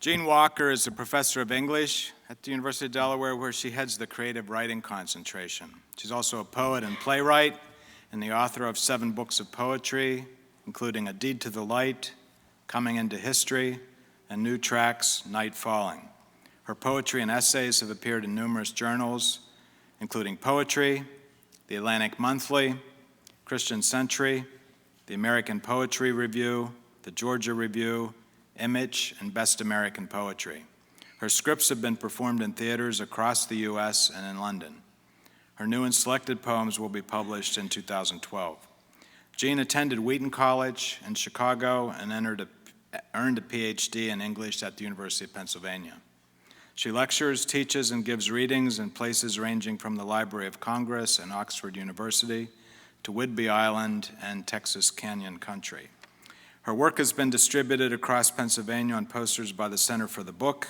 Jeanne Walker is a professor of English at the University of Delaware, where she heads the creative writing concentration. She's also a poet and playwright and the author of 7 books of poetry, including A Deed to the Light, Coming into History, and New Tracks, Night Falling. Her poetry and essays have appeared in numerous journals, including Poetry, The Atlantic Monthly, Christian Century, the American Poetry Review, the Georgia Review, Image, and Best American Poetry. Her scripts have been performed in theaters across the U.S. and in London. Her new and selected poems will be published in 2012. Jeanne attended Wheaton College in Chicago and earned a PhD in English at the University of Pennsylvania. She lectures, teaches, and gives readings in places ranging from the Library of Congress and Oxford University to Whidbey Island and Texas Canyon Country. Her work has been distributed across Pennsylvania on posters by the Center for the Book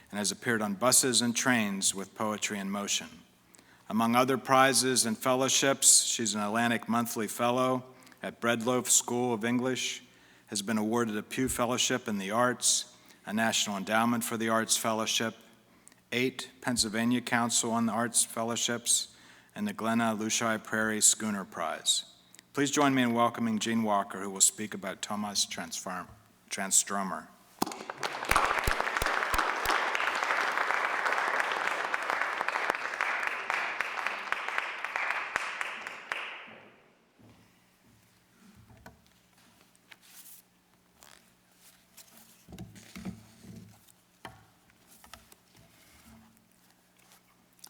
and has appeared on buses and trains with Poetry in Motion. Among other prizes and fellowships, she's an Atlantic Monthly Fellow at Breadloaf School of English, has been awarded a Pew Fellowship in the Arts, a National Endowment for the Arts Fellowship, 8 Pennsylvania Council on the Arts Fellowships, and the Glenna Lushai Prairie Schooner Prize. Please join me in welcoming Jeanne Walker, who will speak about Tomas Transtromer.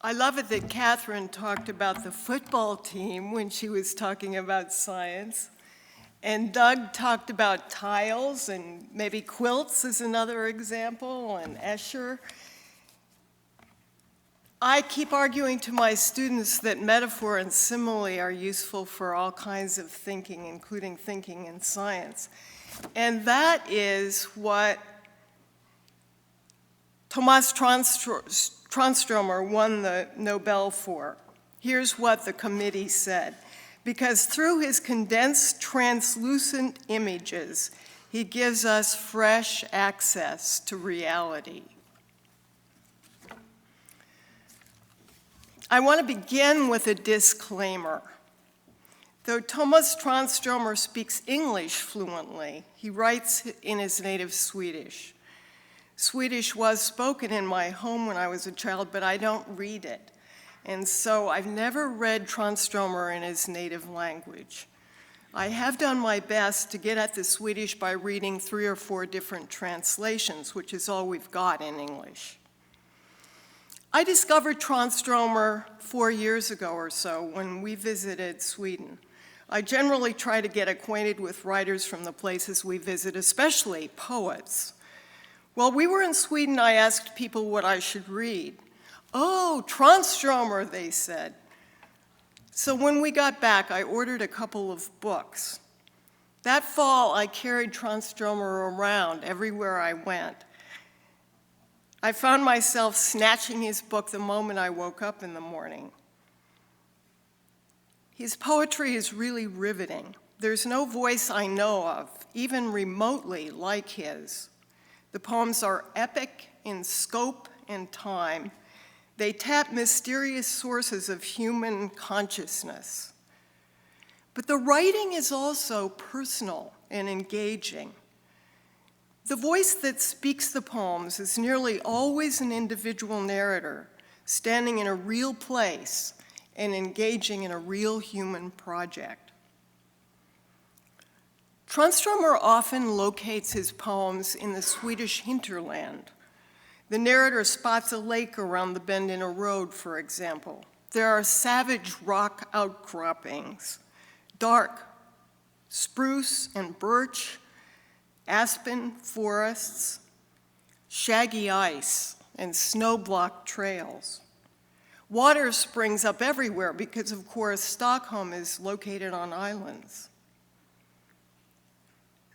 I love it that Catherine talked about the football team when she was talking about science. And Doug talked about tiles, and maybe quilts is another example, and Escher. I keep arguing to my students that metaphor and simile are useful for all kinds of thinking, including thinking in science. And that is what Tomas Transtromer won the Nobel for. Here's what the committee said. Because through his condensed translucent images, he gives us fresh access to reality. I want to begin with a disclaimer. Though Tomas Transtromer speaks English fluently, he writes in his native Swedish. Swedish was spoken in my home when I was a child, but I don't read it. And so I've never read Transtromer in his native language. I have done my best to get at the Swedish by reading 3 or 4 different translations, which is all we've got in English. I discovered Transtromer 4 years ago or so when we visited Sweden. I generally try to get acquainted with writers from the places we visit, especially poets. While we were in Sweden, I asked people what I should read. Oh, Transtromer, they said. So when we got back, I ordered a couple of books. That fall, I carried Transtromer around everywhere I went. I found myself snatching his book the moment I woke up in the morning. His poetry is really riveting. There's no voice I know of, even remotely like his. The poems are epic in scope and time. They tap mysterious sources of human consciousness. But the writing is also personal and engaging. The voice that speaks the poems is nearly always an individual narrator, standing in a real place and engaging in a real human project. Transtromer often locates his poems in the Swedish hinterland. The narrator spots a lake around the bend in a road, for example. There are savage rock outcroppings, dark spruce and birch, aspen forests, shaggy ice, and snow-blocked trails. Water springs up everywhere because, of course, Stockholm is located on islands.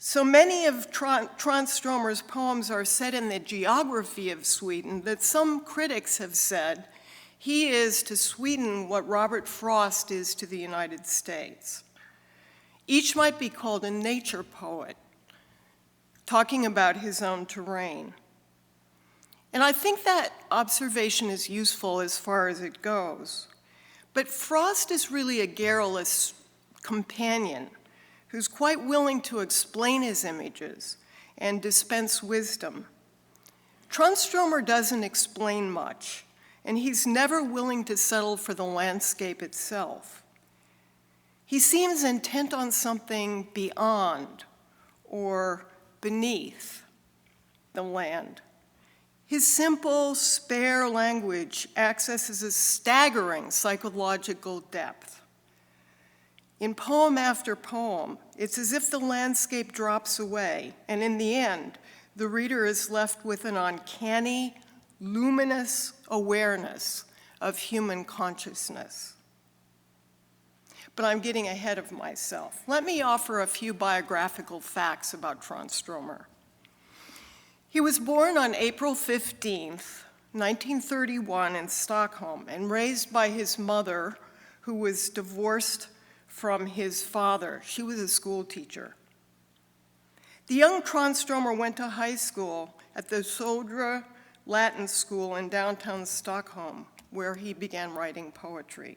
So many of Transtromer's poems are set in the geography of Sweden that some critics have said he is to Sweden what Robert Frost is to the United States. Each might be called a nature poet, talking about his own terrain. And I think that observation is useful as far as it goes. But Frost is really a garrulous companion who's quite willing to explain his images and dispense wisdom. Transtromer doesn't explain much, and he's never willing to settle for the landscape itself. He seems intent on something beyond or beneath the land. His simple, spare language accesses a staggering psychological depth. In poem after poem, it's as if the landscape drops away, and in the end, the reader is left with an uncanny, luminous awareness of human consciousness. But I'm getting ahead of myself. Let me offer a few biographical facts about Transtromer. He was born on April 15th, 1931 in Stockholm and raised by his mother, who was divorced from his father. She was a school teacher. The young Transtromer went to high school at the Södra Latin School in downtown Stockholm, where he began writing poetry.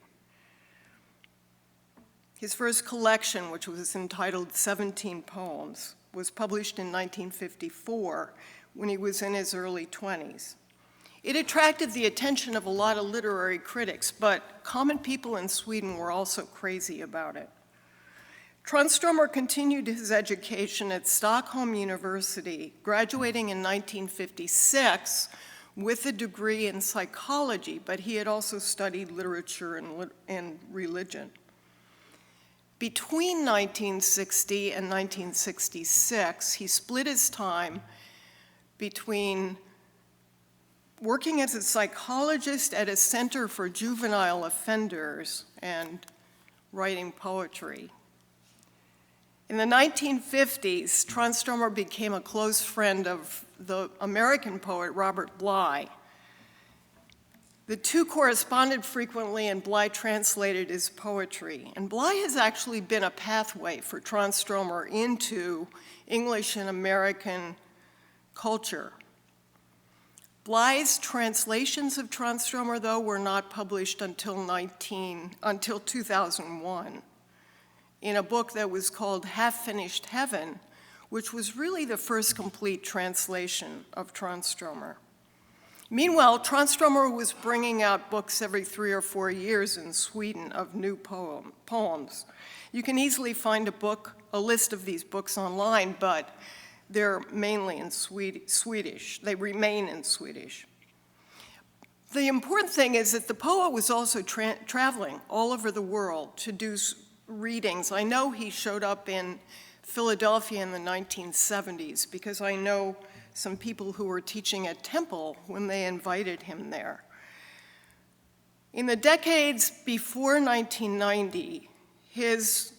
His first collection, which was entitled 17 Poems, was published in 1954 when he was in his early 20s. It attracted the attention of a lot of literary critics, but common people in Sweden were also crazy about it. Transtromer continued his education at Stockholm University, graduating in 1956 with a degree in psychology, but he had also studied literature and religion. Between 1960 and 1966, he split his time between working as a psychologist at a center for juvenile offenders and writing poetry. In the 1950s, Transtromer became a close friend of the American poet Robert Bly. The two corresponded frequently, and Bly translated his poetry. And Bly has actually been a pathway for Transtromer into English and American culture. Bly's translations of Transtromer, though, were not published until 2001 in a book that was called Half-Finished Heaven, which was really the first complete translation of Transtromer. Meanwhile, Transtromer was bringing out books every 3 or 4 years in Sweden of new poems. You can easily find a list of these books online, but they're mainly in Swedish. They remain in Swedish. The important thing is that the poet was also traveling all over the world to do readings. I know he showed up in Philadelphia in the 1970s because I know some people who were teaching at Temple when they invited him there. In the decades before 1990, his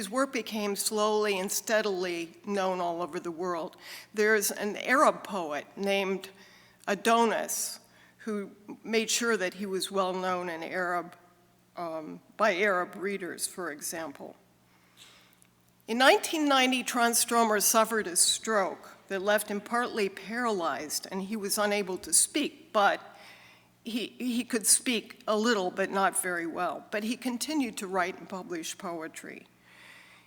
work became slowly and steadily known all over the world. There's an Arab poet named Adonis who made sure that he was well known in Arab, by Arab readers, for example. In 1990, Transtromer suffered a stroke that left him partly paralyzed, and he was unable to speak, but he could speak a little, but not very well. But he continued to write and publish poetry.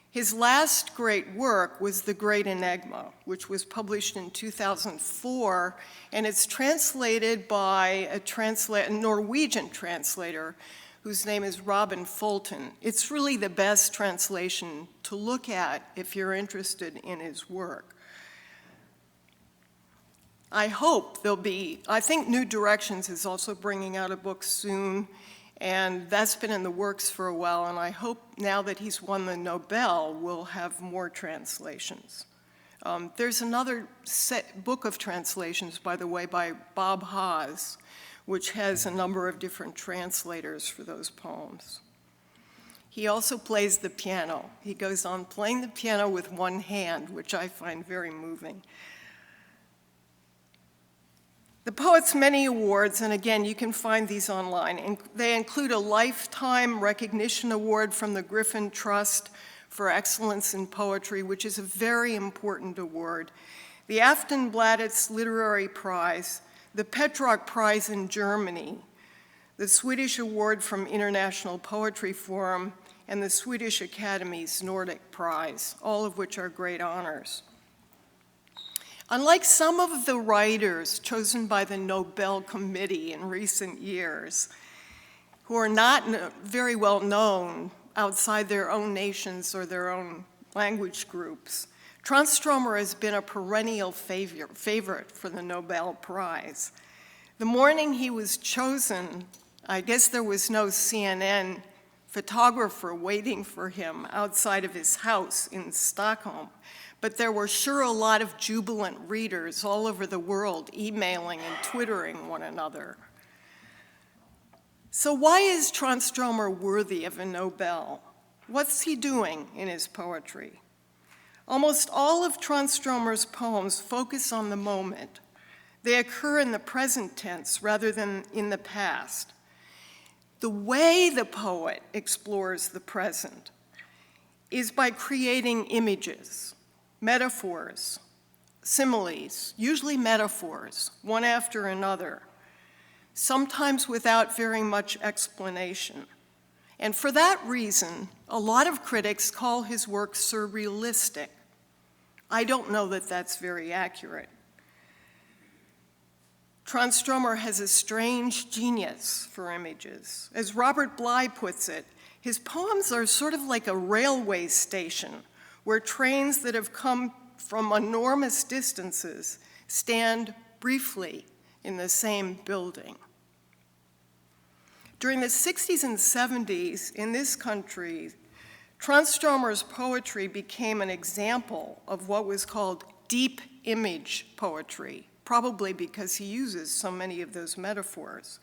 His last great work was The Great Enigma, which was published in 2004, and it's translated by a Norwegian translator whose name is Robin Fulton. It's really the best translation to look at if you're interested in his work. I think New Directions is also bringing out a book soon, and that's been in the works for a while, and I hope now that he's won the Nobel, we'll have more translations. There's another book of translations, by the way, by Bob Haas, which has a number of different translators for those poems. He also plays the piano. He goes on playing the piano with one hand, which I find very moving. The poet's many awards, and again, you can find these online, and they include a Lifetime Recognition Award from the Griffin Trust for Excellence in Poetry, which is a very important award, the Aftonbladet's Literary Prize, the Petrarch Prize in Germany, the Swedish Award from International Poetry Forum, and the Swedish Academy's Nordic Prize, all of which are great honors. Unlike some of the writers chosen by the Nobel Committee in recent years, who are not very well known outside their own nations or their own language groups, Transtromer has been a perennial favorite for the Nobel Prize. The morning he was chosen, I guess there was no CNN photographer waiting for him outside of his house in Stockholm, but there were sure a lot of jubilant readers all over the world emailing and twittering one another. So why is Transtromer worthy of a Nobel? What's he doing in his poetry? Almost all of Transtromer's poems focus on the moment. They occur in the present tense rather than in the past. The way the poet explores the present is by creating images, metaphors, similes, usually metaphors, one after another, sometimes without very much explanation. And for that reason, a lot of critics call his work surrealistic. I don't know that that's very accurate. Transtromer has a strange genius for images. As Robert Bly puts it, his poems are sort of like a railway station where trains that have come from enormous distances stand briefly in the same building. During the 60s and 70s in this country, Transtromer's poetry became an example of what was called deep image poetry, probably because he uses so many of those metaphors.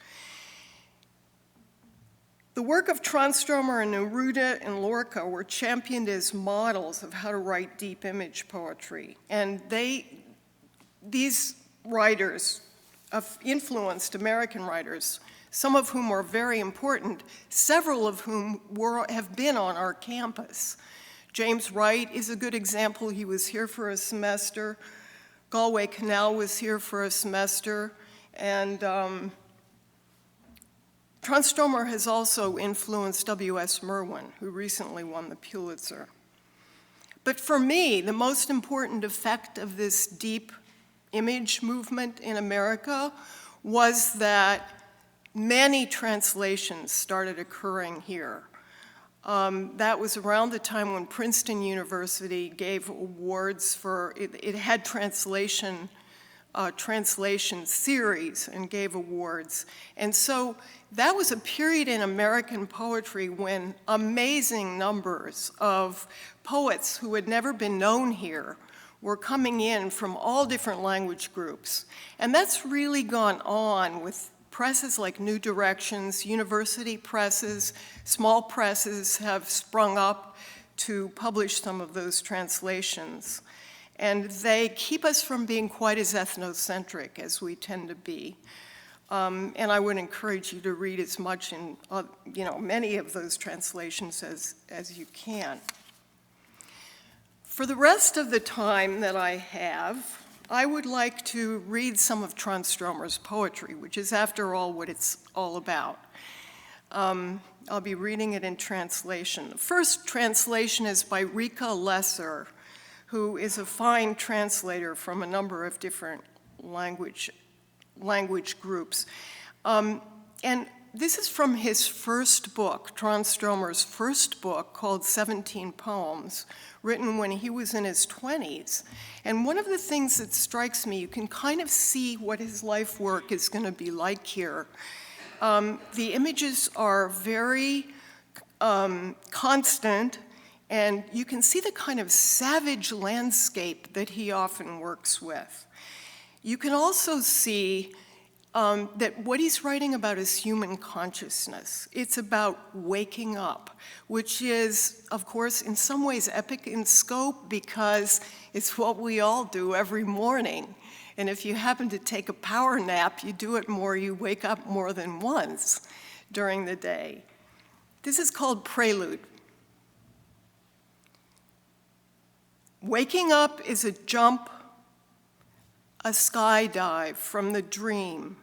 The work of Transtromer and Neruda and Lorca were championed as models of how to write deep image poetry. And these writers influenced American writers, some of whom are very important, several of whom have been on our campus. James Wright is a good example. He was here for a semester. Galway Canal was here for a semester. And Transtromer has also influenced W.S. Merwin, who recently won the Pulitzer. But for me, the most important effect of this deep image movement in America was that many translations started occurring here. That was around the time when Princeton University gave awards for, it had translation series and gave awards. And so that was a period in American poetry when amazing numbers of poets who had never been known here were coming in from all different language groups. And that's really gone on with presses like New Directions, university presses, small presses have sprung up to publish some of those translations. And they keep us from being quite as ethnocentric as we tend to be. And I would encourage you to read as much in many of those translations as you can. For the rest of the time that I have, I would like to read some of Transtromer's poetry, which is, after all, what it's all about. I'll be reading it in translation. The first translation is by Rika Lesser, who is a fine translator from a number of different language groups. And this is from his first book, Transtromer's first book, called 17 Poems, written when he was in his 20s. And one of the things that strikes me, you can kind of see what his life work is going to be like here. The images are very constant, and you can see the kind of savage landscape that he often works with. You can also see that what he's writing about is human consciousness. It's about waking up, which is, of course, in some ways epic in scope because it's what we all do every morning. And if you happen to take a power nap, you do it more, you wake up more than once during the day. This is called Prelude. Waking up is a jump a skydive from the dream.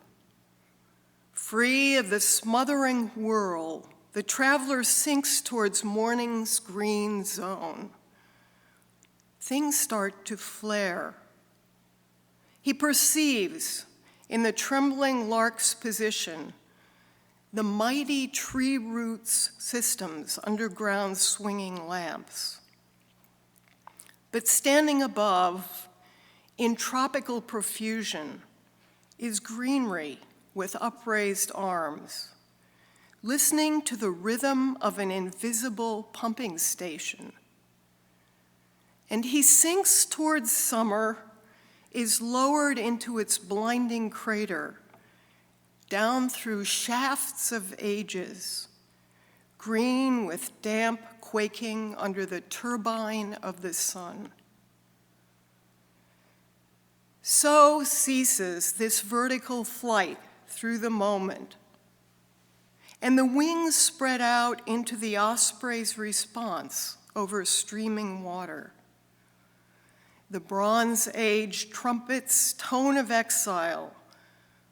Free of the smothering whirl, the traveler sinks towards morning's green zone. Things start to flare. He perceives, in the trembling lark's position, the mighty tree roots systems, underground swinging lamps. But standing above, in tropical profusion, is greenery with upraised arms, listening to the rhythm of an invisible pumping station. And he sinks towards summer, is lowered into its blinding crater, down through shafts of ages, green with damp quaking under the turbine of the sun. So ceases this vertical flight through the moment, and the wings spread out into the osprey's response over streaming water. The Bronze Age trumpet's tone of exile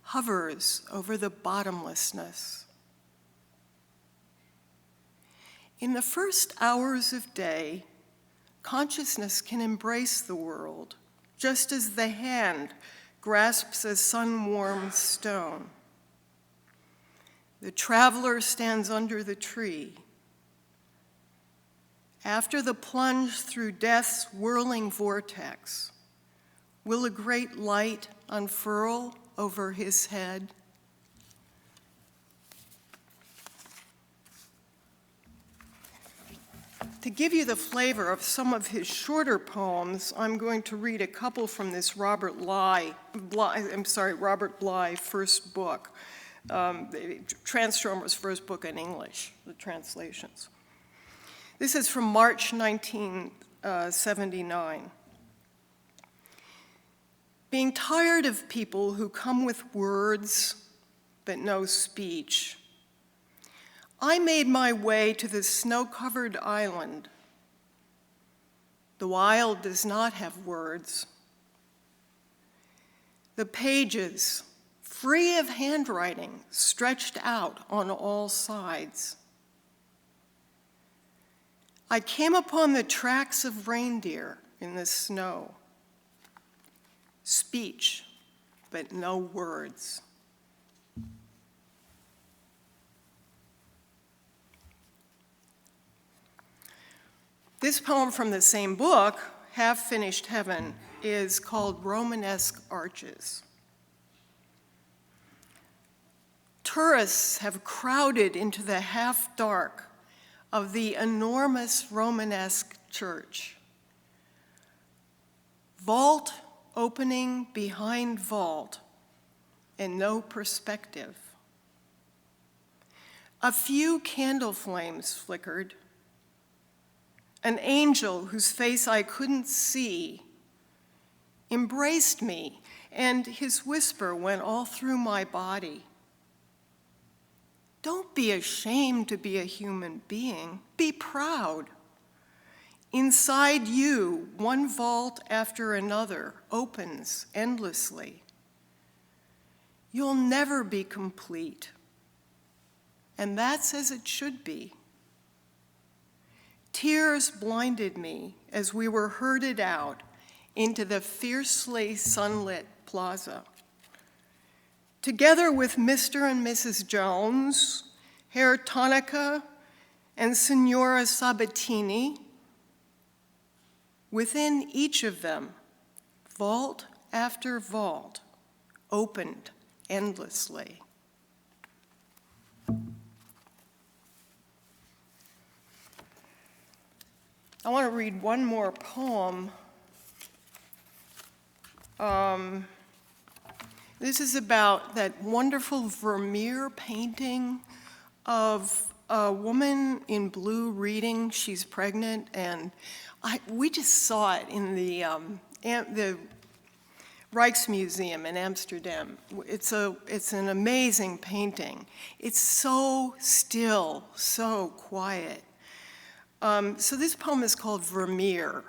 hovers over the bottomlessness. In the first hours of day, consciousness can embrace the world, just as the hand grasps a sun-warmed stone. The traveler stands under the tree. After the plunge through death's whirling vortex, will a great light unfurl over his head? To give you the flavor of some of his shorter poems, I'm going to read a couple from this Robert Bly first book, Transtromer's first book in English, the translations. This is from March 1979. Being tired of people who come with words but no speech, I made my way to the snow-covered island. The wild does not have words. The pages, free of handwriting, stretched out on all sides. I came upon the tracks of reindeer in the snow. Speech, but no words. This poem from the same book, Half-Finished Heaven, is called Romanesque Arches. Tourists have crowded into the half-dark of the enormous Romanesque church. Vault opening behind vault, and no perspective. A few candle flames flickered. An angel whose face I couldn't see embraced me, and his whisper went all through my body. Don't be ashamed to be a human being. Be proud. Inside you, one vault after another opens endlessly. You'll never be complete. And that's as it should be. Tears blinded me as we were herded out into the fiercely sunlit plaza. Together with Mr. and Mrs. Jones, Herr Tonica, and Signora Sabatini, within each of them, vault after vault opened endlessly. I want to read one more poem. This is about that wonderful Vermeer painting of a woman in blue reading. She's pregnant, and we just saw it in the Rijksmuseum in Amsterdam. It's an amazing painting. It's so still, so quiet. So this poem is called Vermeer.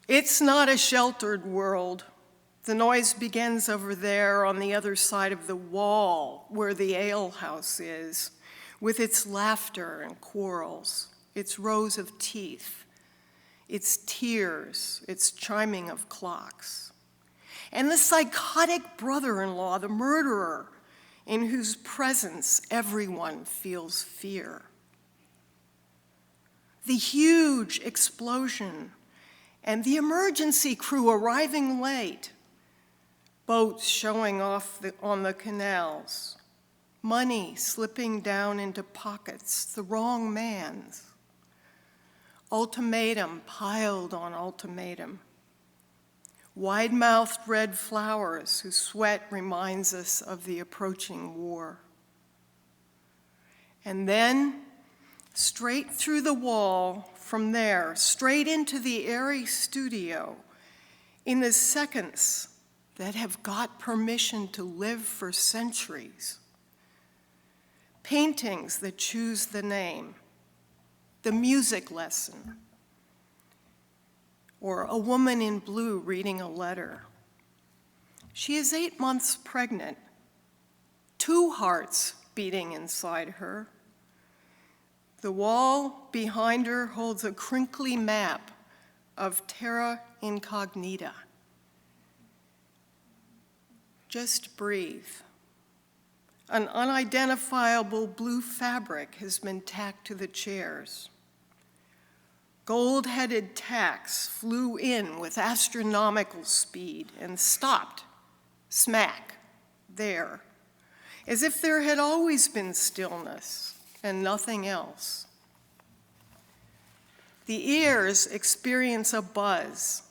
It's not a sheltered world. The noise begins over there on the other side of the wall where the alehouse is, with its laughter and quarrels, its rows of teeth, its tears, its chiming of clocks. And the psychotic brother-in-law, the murderer, in whose presence everyone feels fear. The huge explosion and the emergency crew arriving late, boats showing off on the canals, money slipping down into pockets, the wrong man's, ultimatum piled on ultimatum, wide-mouthed red flowers whose sweat reminds us of the approaching war. And then, straight through the wall, from there, straight into the airy studio, in the seconds that have got permission to live for centuries. Paintings that choose the name, the music lesson, or a woman in blue reading a letter. She is 8 months pregnant, 2 hearts beating inside her. The wall behind her holds a crinkly map of terra incognita. Just breathe. An unidentifiable blue fabric has been tacked to the chairs. Gold-headed tacks flew in with astronomical speed and stopped, smack, there, as if there had always been stillness and nothing else. The ears experience a buzz.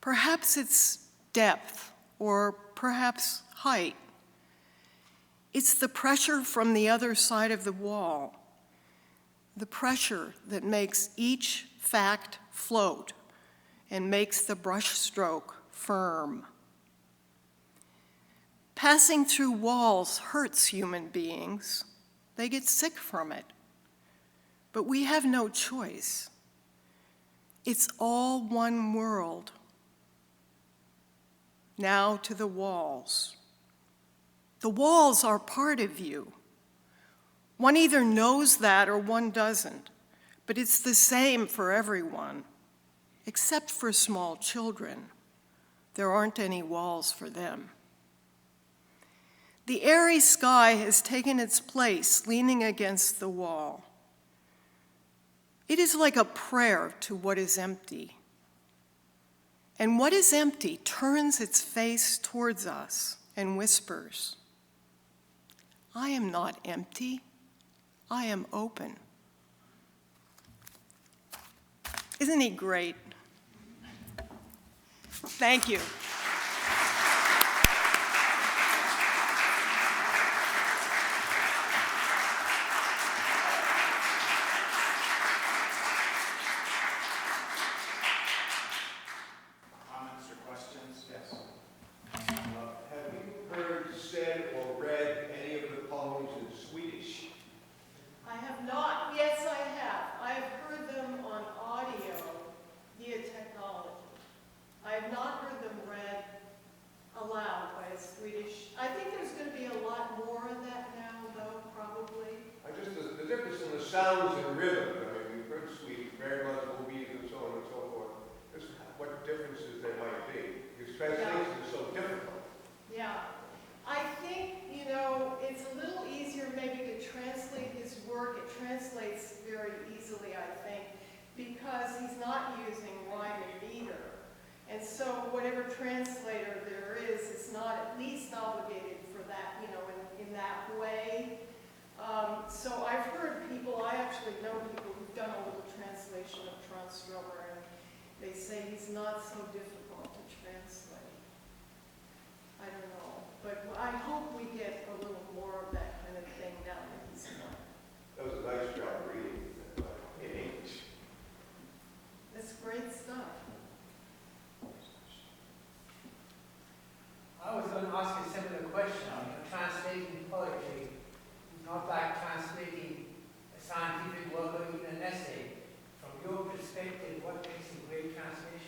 Perhaps it's depth, or perhaps height. It's the pressure from the other side of the wall, the pressure that makes each fact float and makes the brushstroke firm. Passing through walls hurts human beings. They get sick from it. But we have no choice. It's all one world. Now to the walls. The walls are part of you. One either knows that or one doesn't, but it's the same for everyone, except for small children. There aren't any walls for them. The airy sky has taken its place, leaning against the wall. It is like a prayer to what is empty. And what is empty turns its face towards us and whispers, I am not empty, I am open. Isn't he great? Thank you. Comments or questions? Yes. Have you heard, said, or read any of the poems in Swedish? I have not. Yes, I have. I have heard them on audio via technology. I have not heard them read aloud by a Swedish. I think there's going to be a lot more of that now, though, probably. The difference in the sounds and rhythm. I mean, we've heard Swedish, very much movies and so on and so forth. Just what differences there might be. Because translation is so difficult. Yeah. I think, it's a little easier maybe to translate his work. It translates very easily, I think, because he's not using rhyme and meter. And so whatever translator there is not at least obligated for that, in that way. So I've heard people, I actually know people who've done a little translation of Transtromer, and they say he's not so difficult to translate. I don't know, but I hope we get a little more of that kind of thing now that he's not. That was a nice job reading in English. That's great stuff. I was going to ask a similar question. Translating poetry is not like translating a scientific work or even an essay. From your perspective, what makes a great translation?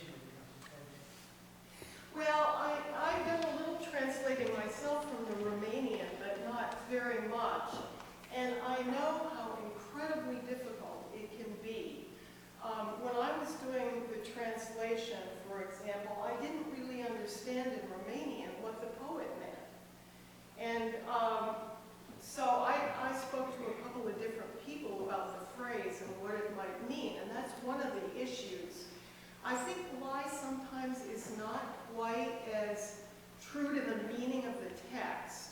I think lie sometimes is not quite as true to the meaning of the text,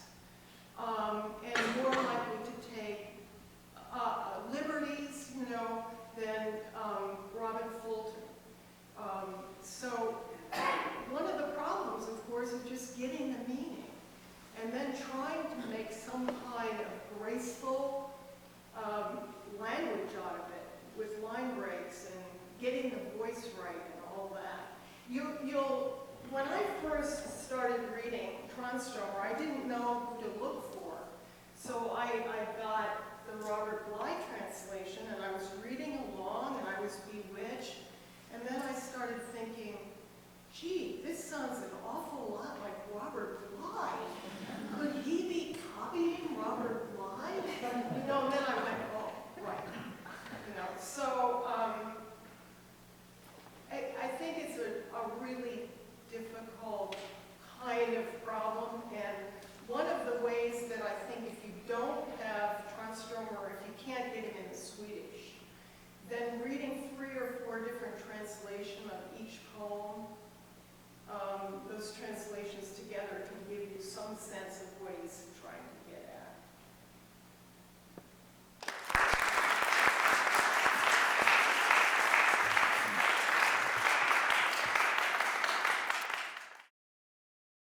and more likely to take liberties, you know, than Robin Fulton. So one of the problems, of course, is just getting the meaning and then trying to make some kind of graceful language out of it with line breaks and getting the voice right and all that. When I first started reading Transtromer, I didn't know who to look for. So I got the Robert Bly translation